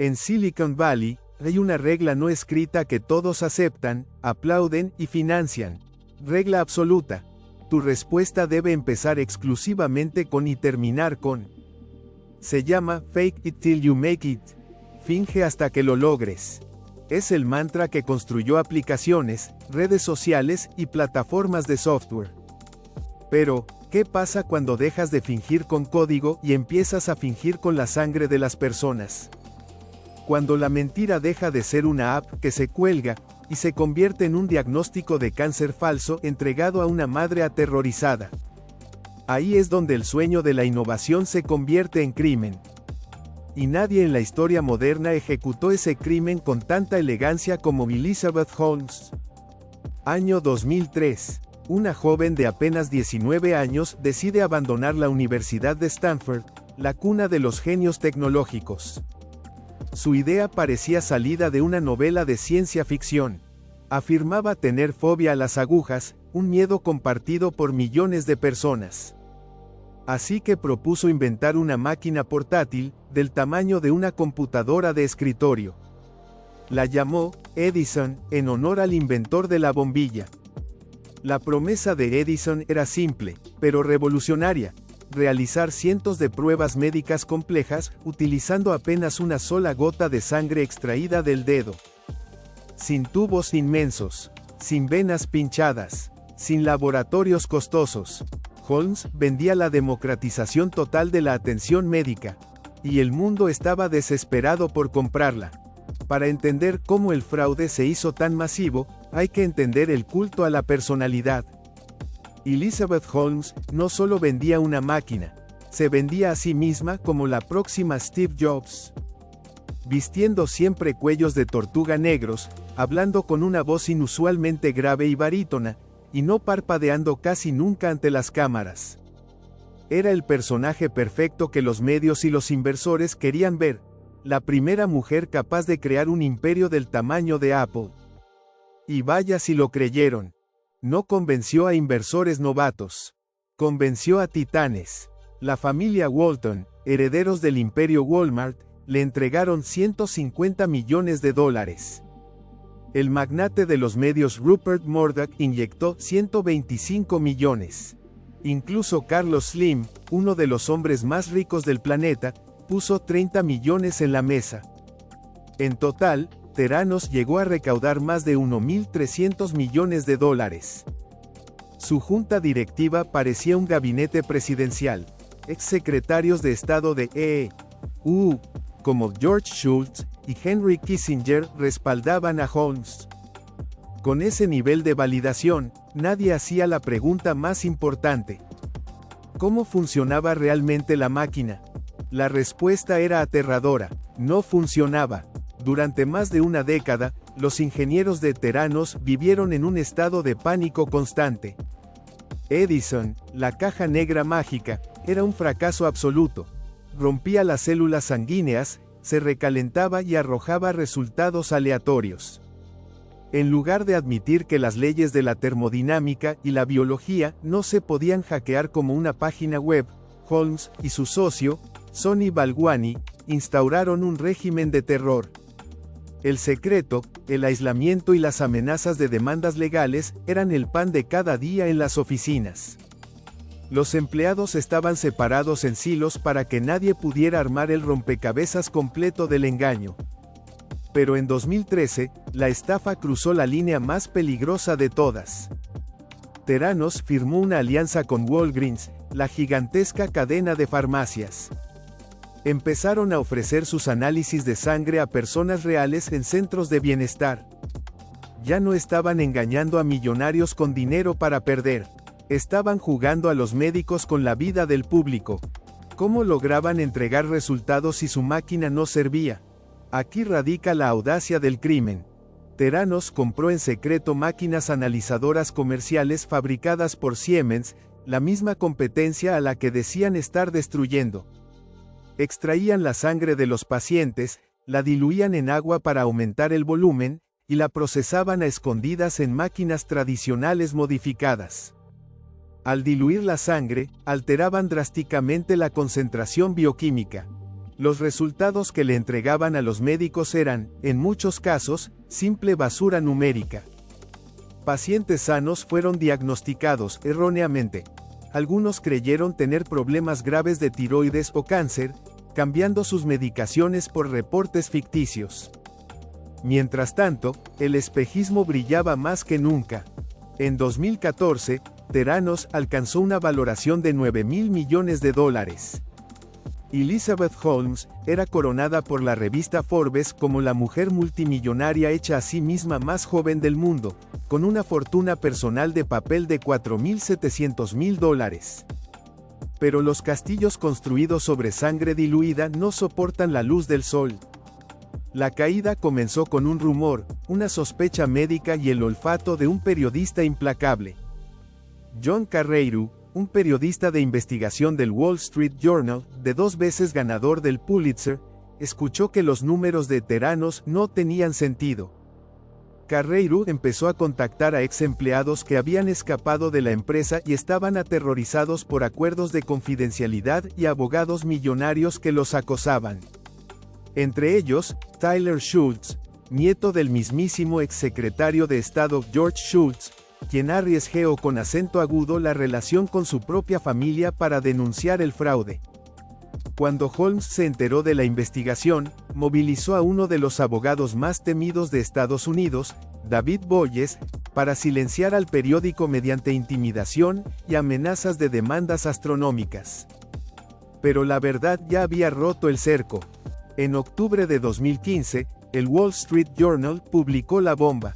En Silicon Valley, hay una regla no escrita que todos aceptan, aplauden y financian. Regla absoluta. Tu respuesta debe empezar exclusivamente con y terminar con. Se llama Fake it till you make it. Finge hasta que lo logres. Es el mantra que construyó aplicaciones, redes sociales y plataformas de software. Pero, ¿qué pasa cuando dejas de fingir con código y empiezas a fingir con la sangre de las personas? Cuando la mentira deja de ser una app que se cuelga, y se convierte en un diagnóstico de cáncer falso entregado a una madre aterrorizada. Ahí es donde el sueño de la innovación se convierte en crimen. Y nadie en la historia moderna ejecutó ese crimen con tanta elegancia como Elizabeth Holmes. Año 2003. Una joven de apenas 19 años decide abandonar la Universidad de Stanford, la cuna de los genios tecnológicos. Su idea parecía salida de una novela de ciencia ficción. Afirmaba tener fobia a las agujas, un miedo compartido por millones de personas. Así que propuso inventar una máquina portátil, del tamaño de una computadora de escritorio. La llamó Edison, en honor al inventor de la bombilla. La promesa de Edison era simple, pero revolucionaria: realizar cientos de pruebas médicas complejas, utilizando apenas una sola gota de sangre extraída del dedo. Sin tubos inmensos, sin venas pinchadas, sin laboratorios costosos. Holmes vendía la democratización total de la atención médica, y el mundo estaba desesperado por comprarla. Para entender cómo el fraude se hizo tan masivo, hay que entender el culto a la personalidad. Elizabeth Holmes no solo vendía una máquina, se vendía a sí misma como la próxima Steve Jobs. Vistiendo siempre cuellos de tortuga negros, hablando con una voz inusualmente grave y barítona, y no parpadeando casi nunca ante las cámaras. Era el personaje perfecto que los medios y los inversores querían ver, la primera mujer capaz de crear un imperio del tamaño de Apple. Y vaya si lo creyeron. No convenció a inversores novatos. Convenció a titanes. La familia Walton, herederos del imperio Walmart, le entregaron $150 millones. El magnate de los medios Rupert Murdoch inyectó 125 millones. Incluso Carlos Slim, uno de los hombres más ricos del planeta, puso 30 millones en la mesa. En total, Theranos llegó a recaudar más de $1.300 millones. Su junta directiva parecía un gabinete presidencial. Exsecretarios de Estado de E.U., como George Shultz y Henry Kissinger, respaldaban a Holmes. Con ese nivel de validación, nadie hacía la pregunta más importante: ¿cómo funcionaba realmente la máquina? La respuesta era aterradora: no funcionaba. Durante más de una década, los ingenieros de Theranos vivieron en un estado de pánico constante. Edison, la caja negra mágica, era un fracaso absoluto. Rompía las células sanguíneas, se recalentaba y arrojaba resultados aleatorios. En lugar de admitir que las leyes de la termodinámica y la biología no se podían hackear como una página web, Holmes y su socio, Sonny Balwani, instauraron un régimen de terror. El secreto, el aislamiento y las amenazas de demandas legales eran el pan de cada día en las oficinas. Los empleados estaban separados en silos para que nadie pudiera armar el rompecabezas completo del engaño. Pero en 2013, la estafa cruzó la línea más peligrosa de todas. Theranos firmó una alianza con Walgreens, la gigantesca cadena de farmacias. Empezaron a ofrecer sus análisis de sangre a personas reales en centros de bienestar. Ya no estaban engañando a millonarios con dinero para perder. Estaban jugando a los médicos con la vida del público. ¿Cómo lograban entregar resultados si su máquina no servía? Aquí radica la audacia del crimen. Theranos compró en secreto máquinas analizadoras comerciales fabricadas por Siemens, la misma competencia a la que decían estar destruyendo. Extraían la sangre de los pacientes, la diluían en agua para aumentar el volumen, y la procesaban a escondidas en máquinas tradicionales modificadas. Al diluir la sangre, alteraban drásticamente la concentración bioquímica. Los resultados que le entregaban a los médicos eran, en muchos casos, simple basura numérica. Pacientes sanos fueron diagnosticados erróneamente. Algunos creyeron tener problemas graves de tiroides o cáncer, cambiando sus medicaciones por reportes ficticios. Mientras tanto, el espejismo brillaba más que nunca. En 2014, Theranos alcanzó una valoración de $9.000 millones. Elizabeth Holmes era coronada por la revista Forbes como la mujer multimillonaria hecha a sí misma más joven del mundo, con una fortuna personal de papel de $4.700.000. Pero los castillos construidos sobre sangre diluida no soportan la luz del sol. La caída comenzó con un rumor, una sospecha médica y el olfato de un periodista implacable. John Carreyrou, un periodista de investigación del Wall Street Journal, de 2 veces ganador del Pulitzer, escuchó que los números de Theranos no tenían sentido. Carreyrou empezó a contactar a ex empleados que habían escapado de la empresa y estaban aterrorizados por acuerdos de confidencialidad y abogados millonarios que los acosaban. Entre ellos, Tyler Shultz, nieto del mismísimo exsecretario de Estado George Shultz, quien arriesgó con acento agudo la relación con su propia familia para denunciar el fraude. Cuando Holmes se enteró de la investigación, movilizó a uno de los abogados más temidos de Estados Unidos, David Boies, para silenciar al periódico mediante intimidación y amenazas de demandas astronómicas. Pero la verdad ya había roto el cerco. En octubre de 2015, el Wall Street Journal publicó la bomba.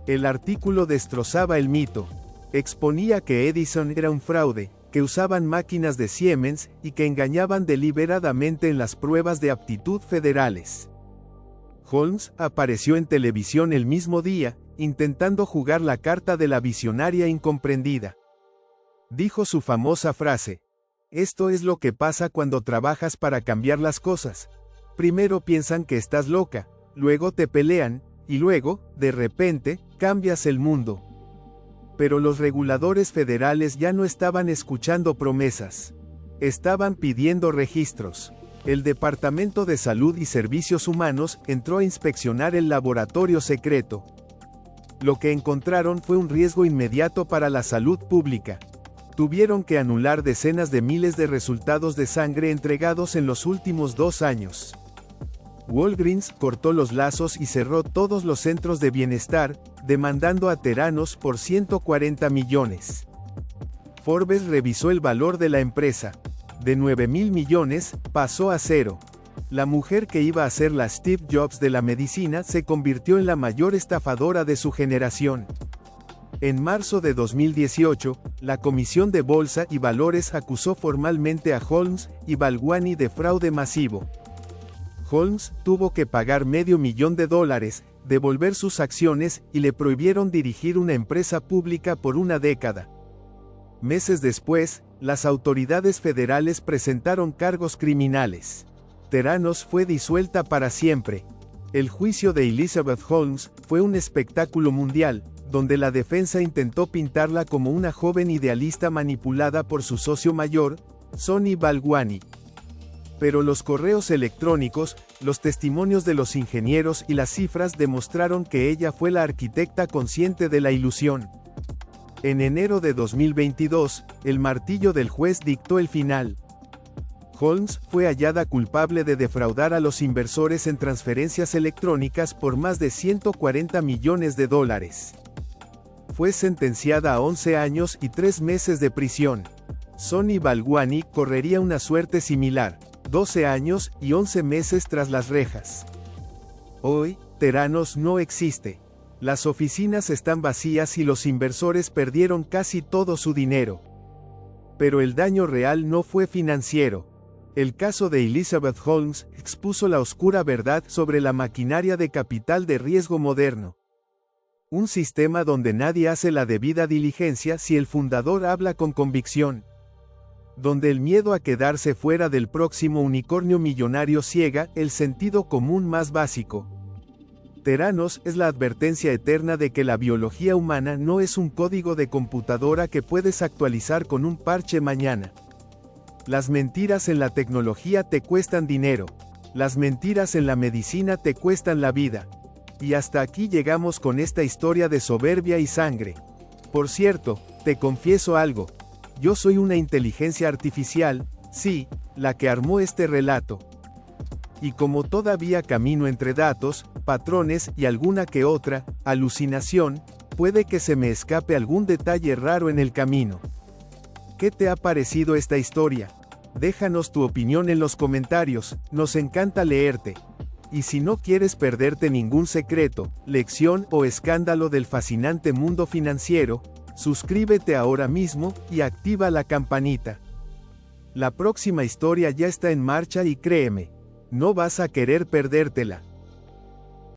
El artículo destrozaba el mito. Exponía que Edison era un fraude, que usaban máquinas de Siemens y que engañaban deliberadamente en las pruebas de aptitud federales. Holmes apareció en televisión el mismo día, intentando jugar la carta de la visionaria incomprendida. Dijo su famosa frase: "Esto es lo que pasa cuando trabajas para cambiar las cosas. Primero piensan que estás loca, luego te pelean, y luego, de repente, cambias el mundo". Pero los reguladores federales ya no estaban escuchando promesas. Estaban pidiendo registros. El Departamento de Salud y Servicios Humanos entró a inspeccionar el laboratorio secreto. Lo que encontraron fue un riesgo inmediato para la salud pública. Tuvieron que anular decenas de miles de resultados de sangre entregados en los últimos 2 años. Walgreens cortó los lazos y cerró todos los centros de bienestar, demandando a Theranos por $140 millones. Forbes revisó el valor de la empresa. De $9.000 millones, pasó a 0. La mujer que iba a ser la Steve Jobs de la medicina se convirtió en la mayor estafadora de su generación. En marzo de 2018, la Comisión de Bolsa y Valores acusó formalmente a Holmes y Balwani de fraude masivo. Holmes tuvo que pagar $500,000, devolver sus acciones y le prohibieron dirigir una empresa pública por 1 década. Meses después, las autoridades federales presentaron cargos criminales. Theranos fue disuelta para siempre. El juicio de Elizabeth Holmes fue un espectáculo mundial, donde la defensa intentó pintarla como una joven idealista manipulada por su socio mayor, Sonny Balwani. Pero los correos electrónicos, los testimonios de los ingenieros y las cifras demostraron que ella fue la arquitecta consciente de la ilusión. En enero de 2022, el martillo del juez dictó el final. Holmes fue hallada culpable de defraudar a los inversores en transferencias electrónicas por más de $140 millones. Fue sentenciada a 11 años y 3 meses de prisión. Sonny Balwani correría una suerte similar, 12 años y 11 meses tras las rejas. Hoy, Theranos no existe. Las oficinas están vacías y los inversores perdieron casi todo su dinero. Pero el daño real no fue financiero. El caso de Elizabeth Holmes expuso la oscura verdad sobre la maquinaria de capital de riesgo moderno. Un sistema donde nadie hace la debida diligencia si el fundador habla con convicción. Donde el miedo a quedarse fuera del próximo unicornio millonario ciega el sentido común más básico. Theranos es la advertencia eterna de que la biología humana no es un código de computadora que puedes actualizar con un parche mañana. Las mentiras en la tecnología te cuestan dinero. Las mentiras en la medicina te cuestan la vida. Y hasta aquí llegamos con esta historia de soberbia y sangre. Por cierto, te confieso algo. Yo soy una inteligencia artificial, sí, la que armó este relato. Y como todavía camino entre datos, patrones y alguna que otra alucinación, puede que se me escape algún detalle raro en el camino. ¿Qué te ha parecido esta historia? Déjanos tu opinión en los comentarios, nos encanta leerte. Y si no quieres perderte ningún secreto, lección o escándalo del fascinante mundo financiero, suscríbete ahora mismo y activa la campanita. La próxima historia ya está en marcha y créeme, no vas a querer perdértela.